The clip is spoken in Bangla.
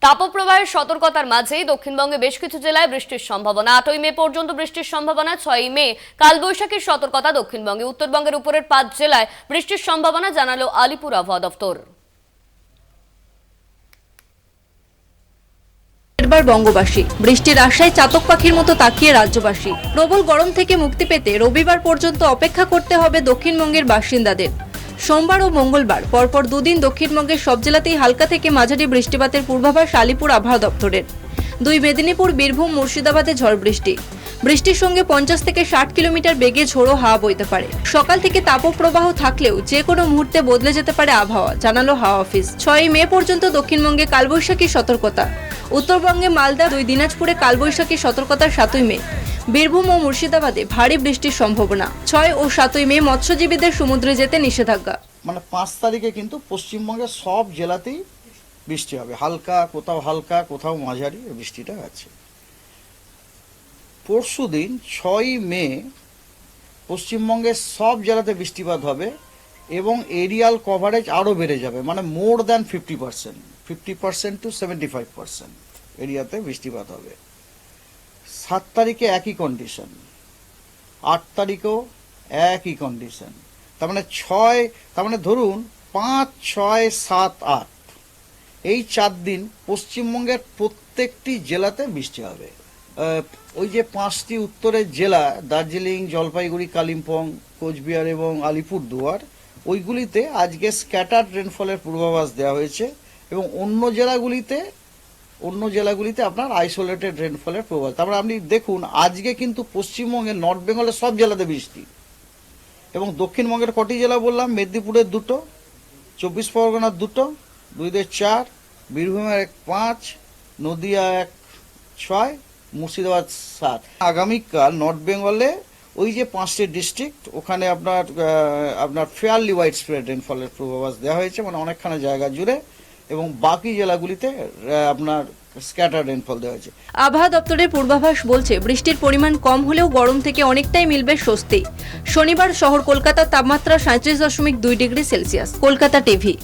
তাপপ্রবাহের সতর্কতার মাঝেই দক্ষিণবঙ্গে বেশ কিছু জেলায় বৃষ্টির সম্ভাবনা। 8ই মে পর্যন্ত বৃষ্টির সম্ভাবনা। 6ই মে কালবৈশাখীর সতর্কতা দক্ষিণবঙ্গে। উত্তরবঙ্গের উপরের 5 জেলায় বৃষ্টির সম্ভাবনা জানালো আলিপুর আবহাওয়া দপ্তর। এবার বঙ্গবাসী বৃষ্টির আশায় চাতক পাখির মতো তাকিয়ে রাজ্যবাসী। প্রবল গরম থেকে মুক্তি পেতে রবিবার পর্যন্ত অপেক্ষা করতে হবে দক্ষিণবঙ্গের বাসিন্দাদের। সোমবার ও মঙ্গলবার পরপর দুদিন দক্ষিণবঙ্গের সব জেলাতেই হালকা থেকে মাঝারি বৃষ্টিপাতের পূর্বাভাস আলিপুর আবহাওয়া দপ্তরের। 2 মেদিনীপুর, বীরভূম, মুর্শিদাবাদে ঝড় বৃষ্টি। বৃষ্টির সঙ্গে 50 থেকে 60 কিলোমিটার বেগে ঝোড়ো হাওয়া বইতে পারে। সকাল থেকে তাপপ্রবাহ থাকলেও যে কোনো মুহূর্তে বদলে যেতে পারে আবহাওয়া, জানালো হাওয়া অফিস। 6ই মে পর্যন্ত দক্ষিণবঙ্গে কালবৈশাখীর সতর্কতা। উত্তরবঙ্গে মালদা, 2 দিনাজপুরে কালবৈশাখীর সতর্কতা 7ই মে। বীরভূম ও মুর্শিদাবাদে ভারী বৃষ্টির সম্ভাবনা। 6 ও 7ই মে মৎস্যজীবীদের সমুদ্রে যেতে নিষেধাজ্ঞা। 5 তারিখে কিন্তু পশ্চিমবঙ্গের সব জেলাতেই বৃষ্টি হবে। হালকা, কোথাও মাঝারি বৃষ্টিটা আছে। পরশুদিন 6ই মে পশ্চিমবঙ্গের সব জেলাতে বৃষ্টিপাত হবে এবং এরিয়াল কভারেজ আরও বেড়ে যাবে, মোর দ্যান 50% টু 75% এরিয়াতে বৃষ্টিপাত হবে। 7 তারিখে একই কন্ডিশন, 8 তারিখেও একই কন্ডিশন। ধরুন 5, 6, 7, 8 এই 4 দিন পশ্চিমবঙ্গের প্রত্যেকটি জেলাতে বৃষ্টি হবে। ওই যে 5টি উত্তরের জেলা দার্জিলিং, জলপাইগুড়ি, কালিম্পং, কোচবিহার এবং আলিপুরদুয়ার, ওইগুলিতে আজকে স্ক্যাটার্ড রেনফলের পূর্বাভাস দেওয়া হয়েছে এবং অন্য জেলাগুলিতে আপনার আইসোলেটেড রেনফলের পূর্বাভাস। তারপরে আপনি দেখুন আজকে কিন্তু পশ্চিমবঙ্গের নর্থ বেঙ্গলের সব জেলাতে বৃষ্টি এবং দক্ষিণবঙ্গের কটি জেলা বললাম? মেদিনীপুরের 2টো, 24 পরগনার 2টো, 2 4, বীরভূমের 5, নদিয়া 6, মুর্শিদাবাদ 7। আগামীকাল নর্থ বেঙ্গলে ওই যে 5টি ডিস্ট্রিক্ট, ওখানে আপনার ফেয়ারলি ওয়াইড স্প্রেড রেনফলের পূর্বাভাস দেওয়া হয়েছে, অনেকখানি জায়গা জুড়ে, এবং বাকি জেলাগুলিতে আপনার স্ক্যাটার রেনফল দেওয়া হয়েছে। আবহাওয়া দপ্তরের পূর্বাভাস বলছে বৃষ্টির পরিমাণ কম হলেও গরম থেকে অনেকটাই মিলবে স্বস্তি। শনিবার শহর কলকাতার তাপমাত্রা 37.2 ডিগ্রি সেলসিয়াস। কলকাতা টিভি।